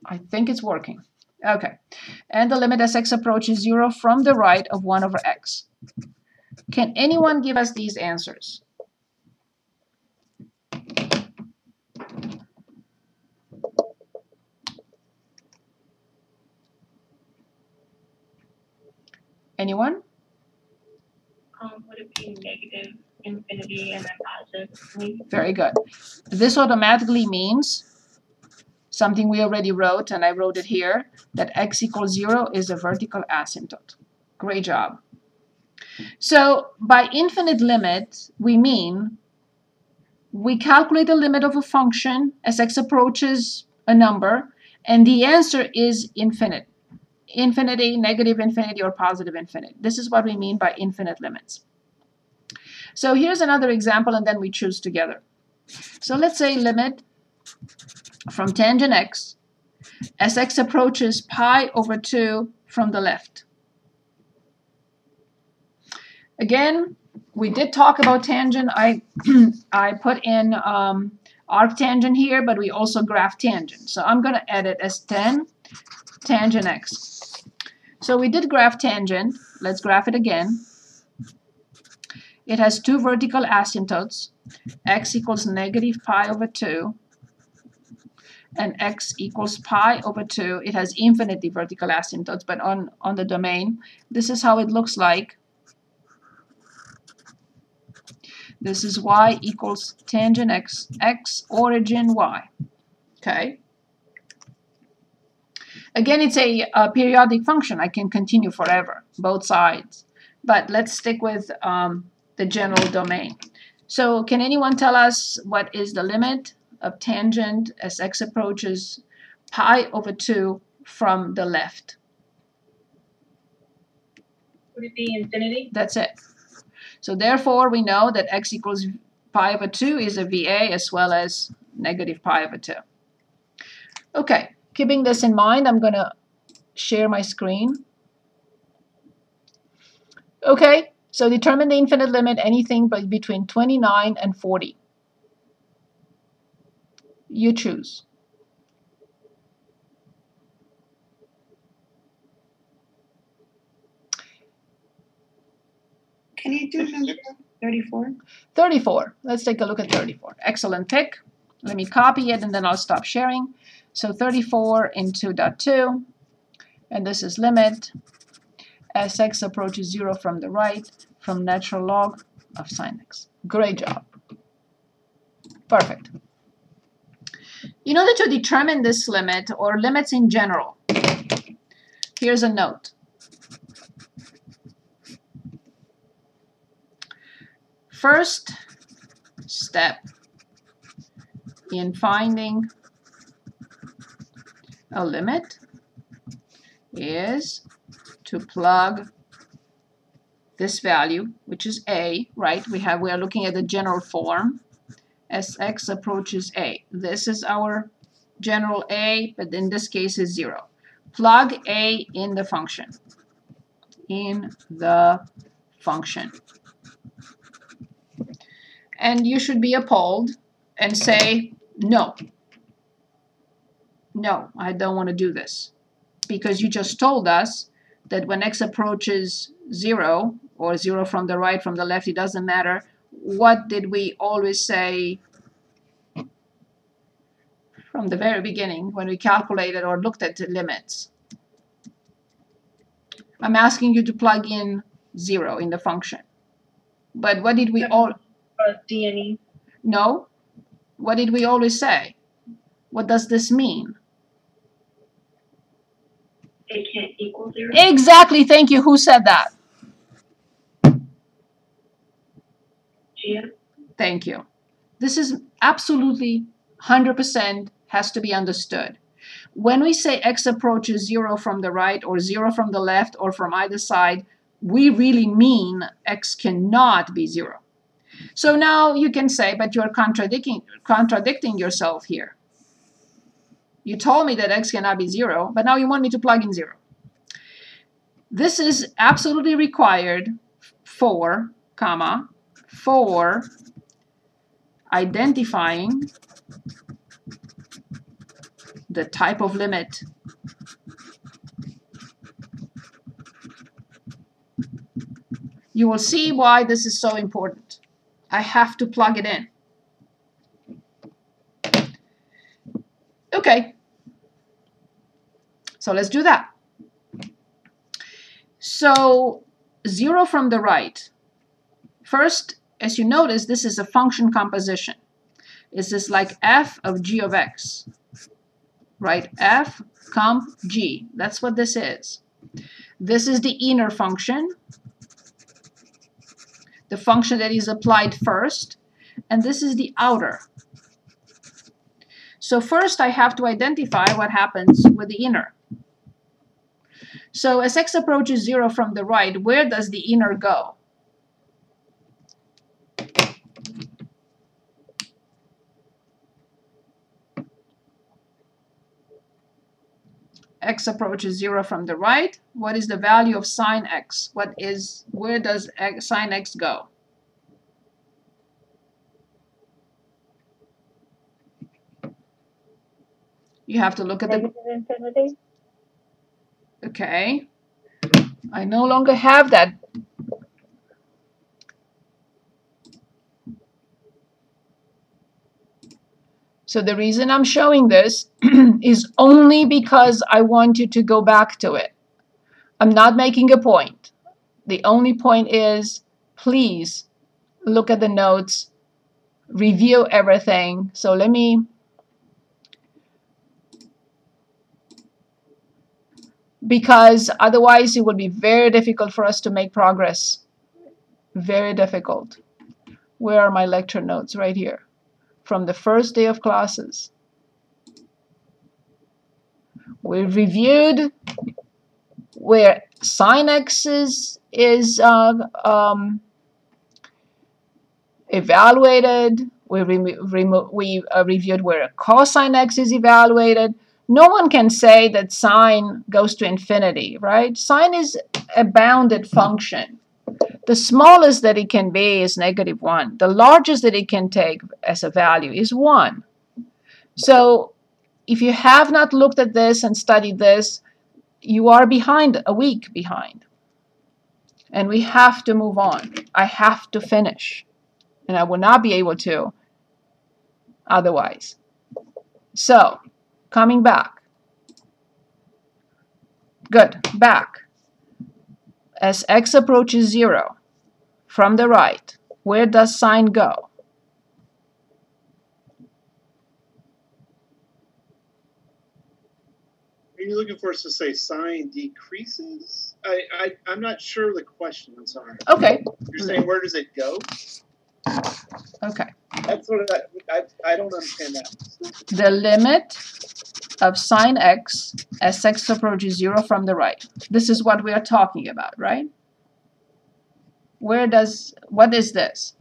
I think it's working. Okay. And the limit as x approaches 0 from the right of 1 over x. Can anyone give us these answers? Anyone? Would it be negative infinity and then positive? Very good. This automatically means something we already wrote, and I wrote it here, that x equals 0 is a vertical asymptote. Great job. So by infinite limit, we mean we calculate the limit of a function as x approaches a number, and the answer is infinite. Infinity, negative infinity, or positive infinity. This is what we mean by infinite limits. So here's another example, and then we choose together. So let's say limit from tangent x as x approaches pi over 2 from the left. Again, we did talk about tangent. I put in arctangent here, but we also graph tangent. So I'm going to add it as tangent x. So we did graph tangent. Let's graph it again. It has two vertical asymptotes, x equals negative pi over 2, and x equals pi over 2. It has infinitely vertical asymptotes, but on the domain, this is how it looks like. This is y equals tangent x, x origin y. Okay. Again, it's a periodic function. I can continue forever, both sides. But let's stick with the general domain. So can anyone tell us what is the limit of tangent as x approaches pi over 2 from the left? Would it be infinity? That's it. So therefore, we know that x equals pi over 2 is a VA as well as negative pi over 2. Okay, keeping this in mind, I'm going to share my screen. Okay, so determine the infinite limit, anything but between 29 and 40. You choose. Can you do number 34? 34. Let's take a look at 34. Excellent pick. Let me copy it and then I'll stop sharing. So 34 into dot 2, and this is limit as x approaches 0 from the right from natural log of sine x. Great job. Perfect. In order to determine this limit or limits in general, here's a note. First step in finding a limit is to plug this value, which is a, right? We are looking at the general form as x approaches a. This is our general a, but in this case is 0. Plug a in the function. And you should be appalled and say, no, I don't want to do this. Because you just told us that when x approaches 0, or 0 from the right, from the left, it doesn't matter. What did we always say from the very beginning when we calculated or looked at the limits? I'm asking you to plug in 0 in the function. But what did we all... DNE. No. What did we always say? What does this mean? It can't equal 0. Exactly. Thank you. Who said that? Gia. Thank you. This is absolutely 100% has to be understood. When we say x approaches 0 from the right or 0 from the left or from either side, we really mean x cannot be 0. So now you can say, but you're contradicting yourself here. You told me that x cannot be 0, but now you want me to plug in 0. This is absolutely required for identifying the type of limit you will see why this is so important. I have to plug it in. Okay, so let's do that. So 0 from the right. First, as you notice, this is a function composition. This is like f of g of x, right? F comp g. That's what this is. This is the inner function, the function that is applied first, and this is the outer. So first I have to identify what happens with the inner. So as x approaches 0 from the right, where does the inner go? X approaches 0 from the right. What is the value of sine x? Where does sine x go? You have to look at Negative infinity. Okay. I no longer have that. So the reason I'm showing this is only because I want you to go back to it. I'm not making a point. The only point is, please look at the notes, review everything. So let me, because otherwise it will be very difficult for us to make progress. Very difficult. Where are my lecture notes? Right here. From the first day of classes. We reviewed where sine x is evaluated. We reviewed where cosine x is evaluated. No one can say that sine goes to infinity, right? Sine is a bounded function. The smallest that it can be is -1. The largest that it can take as a value is 1. So if you have not looked at this and studied this, you are behind, a week behind. And we have to move on. I have to finish. And I will not be able to otherwise. So, coming back. Good, back. As x approaches 0 from the right, where does sine go? Are you looking for us to say sine decreases? I'm not sure the question. I'm sorry. Okay. You're saying where does it go? Okay. That's what I don't understand that. The limit of sine x as x approaches 0 from the right. This is what we are talking about, right? What is this?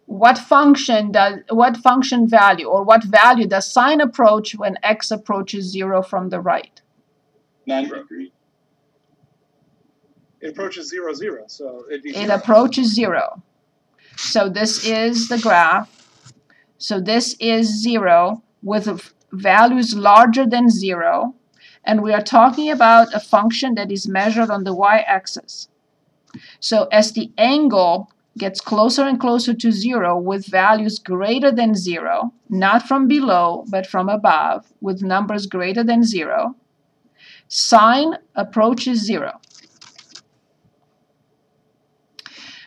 What function value, or what value does sine approach when x approaches 0 from the right? 9. It approaches 0, 0, so it'd be 0. It approaches 0. So this is the graph. So this is 0 with values larger than 0. And we are talking about a function that is measured on the y-axis. So as the angle gets closer and closer to 0 with values greater than 0, not from below, but from above, with numbers greater than 0, sine approaches 0.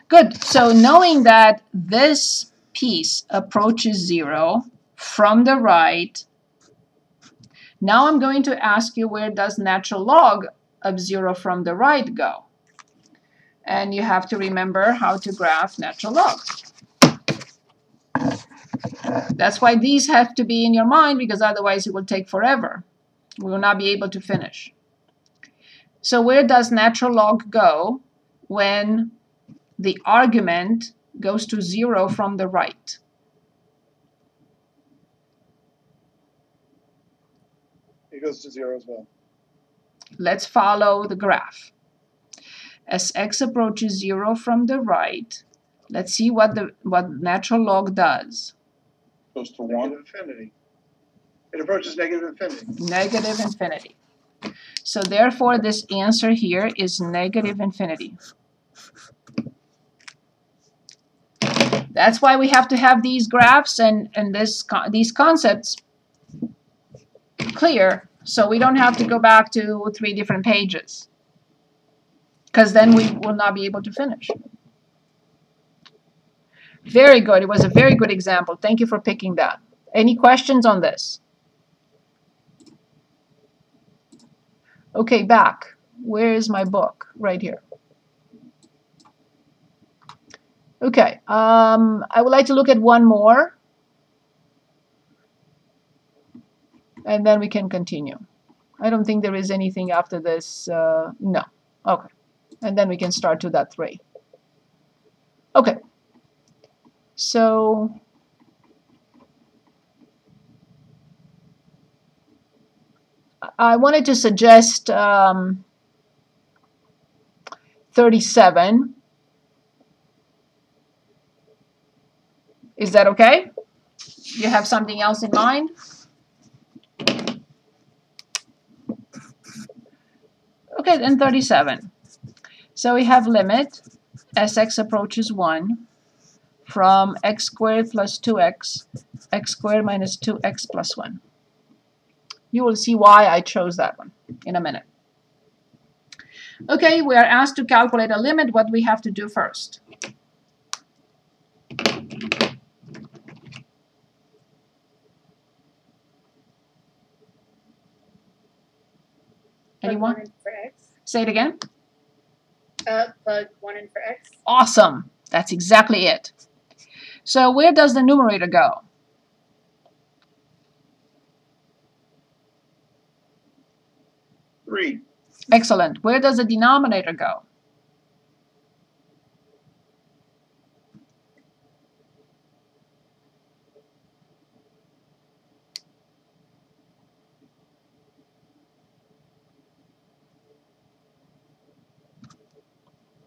Good. So knowing that this piece approaches 0 from the right, now I'm going to ask you, where does natural log of 0 from the right go? And you have to remember how to graph natural log. That's why these have to be in your mind, because otherwise it will take forever. We will not be able to finish. So where does natural log go when the argument goes to 0 from the right? It goes to 0 as well. Let's follow the graph. As x approaches 0 from the right, let's see what natural log does. Goes to 1. Negative infinity. It approaches negative infinity. Negative infinity. So therefore, this answer here is negative infinity. That's why we have to have these graphs and these concepts clear, so we don't have to go back to 3 different pages, because then we will not be able to finish. Very good. It was a very good example. Thank you for picking that. Any questions on this? Okay, back. Where is my book? Right here. Okay, I would like to look at one more, and then we can continue. I don't think there is anything after this. No. Okay. And then we can start to that 3. Okay. So I wanted to suggest 37. Is that okay? You have something else in mind? Okay, then 37. So we have limit as x approaches 1 from x squared plus 2x, x squared minus 2x plus 1. You will see why I chose that one in a minute. Okay, we are asked to calculate a limit. What do we have to do first? Anyone? Plug 1 in for x. Say it again. Plug 1 in for x. Awesome. That's exactly it. So where does the numerator go? Three. Excellent. Where does the denominator go?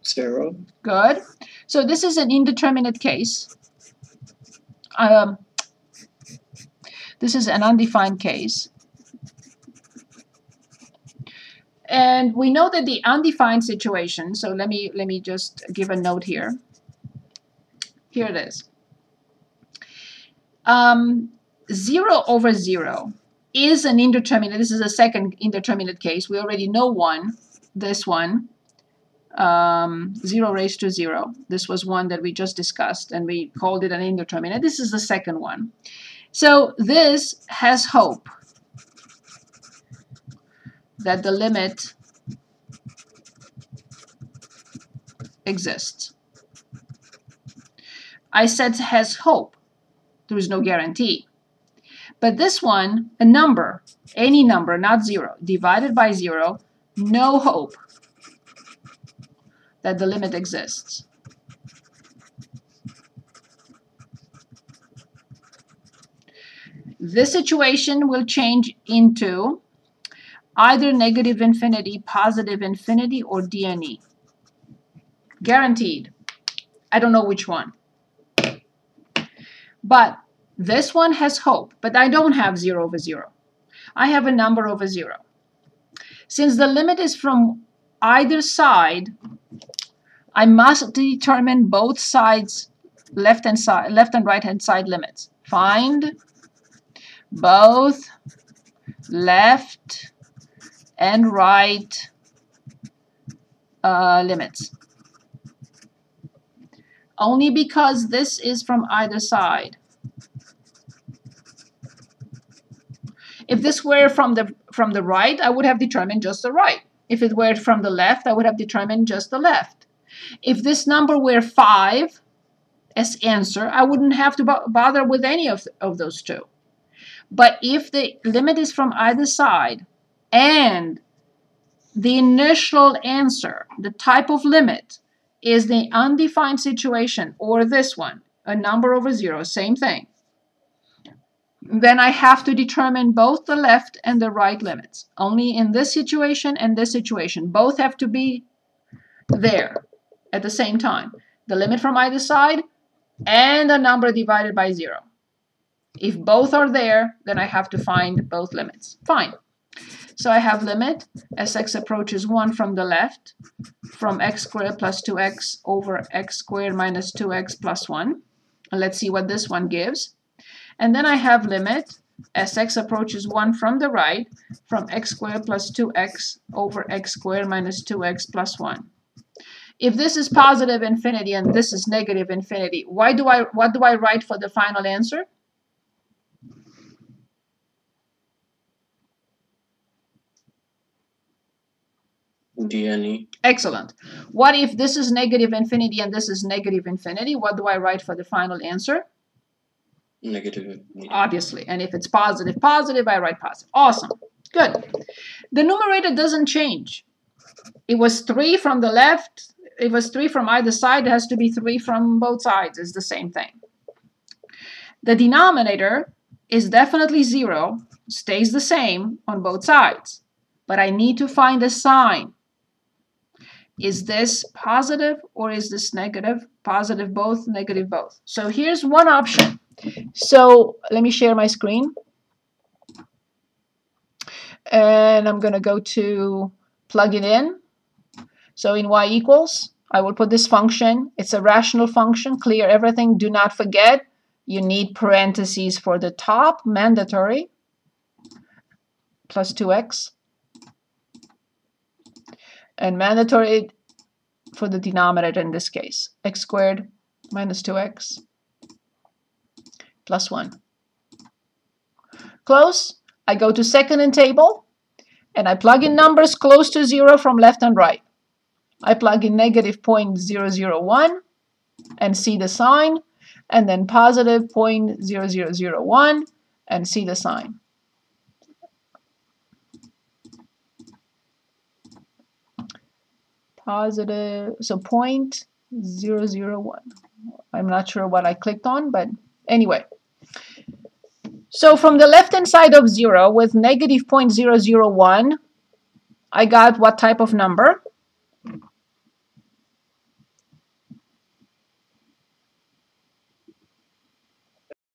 Zero. Good. So this is an indeterminate case. This is an undefined case. And we know that the undefined situation, so let me just give a note here. Here it is. 0 over 0 is an indeterminate. This is a second indeterminate case. We already know one, this one. 0 raised to 0. This was one that we just discussed, and we called it an indeterminate. This is the second one. So this has hope that the limit exists. I said has hope. There is no guarantee. But this one, a number, any number, not 0, divided by 0, no hope that the limit exists. This situation will change into either negative infinity, positive infinity, or DNE. Guaranteed. I don't know which one. But this one has hope, but I don't have 0 over 0. I have a number over 0. Since the limit is from either side, I must determine both sides, left and right hand side limits. Find both left and right limits. Only because this is from either side. If this were from the right, I would have determined just the right. If it were from the left, I would have determined just the left. If this number were 5 as answer, I wouldn't have to bother with any of those two. But if the limit is from either side and the initial answer, the type of limit, is the undefined situation, or this one, a number over 0, same thing, then I have to determine both the left and the right limits. Only in this situation and this situation. Both have to be there at the same time. The limit from either side and a number divided by 0. If both are there, then I have to find both limits. Fine. So I have limit as x approaches 1 from the left, from x squared plus 2x over x squared minus 2x plus 1. And let's see what this one gives. And then I have limit as x approaches 1 from the right, from x squared plus 2x over x squared minus 2x plus 1. If this is positive infinity and this is negative infinity, what do I write for the final answer? DNE. Excellent. What if this is negative infinity and this is negative infinity? What do I write for the final answer? Negative infinity. Obviously. And if it's positive, positive, I write positive. Awesome. Good. The numerator doesn't change. It was 3 from the left. It was 3 from either side. It has to be 3 from both sides. It's the same thing. The denominator is definitely 0, stays the same on both sides. But I need to find a sign. Is this positive or is this negative? Positive both, negative both. So here's one option. So let me share my screen. And I'm going to go to plug it in. So in y equals, I will put this function. It's a rational function. Clear everything. Do not forget, you need parentheses for the top, mandatory, plus 2x. And mandatory for the denominator in this case, x squared minus 2x plus 1. Close. I go to second in table, and I plug in numbers close to 0 from left and right. I plug in negative 0.0001 and see the sign, and then positive 0.0001 and see the sign. Positive, so 0.001. I'm not sure what I clicked on, but anyway. So from the left-hand side of 0 with negative 0.001, I got what type of number?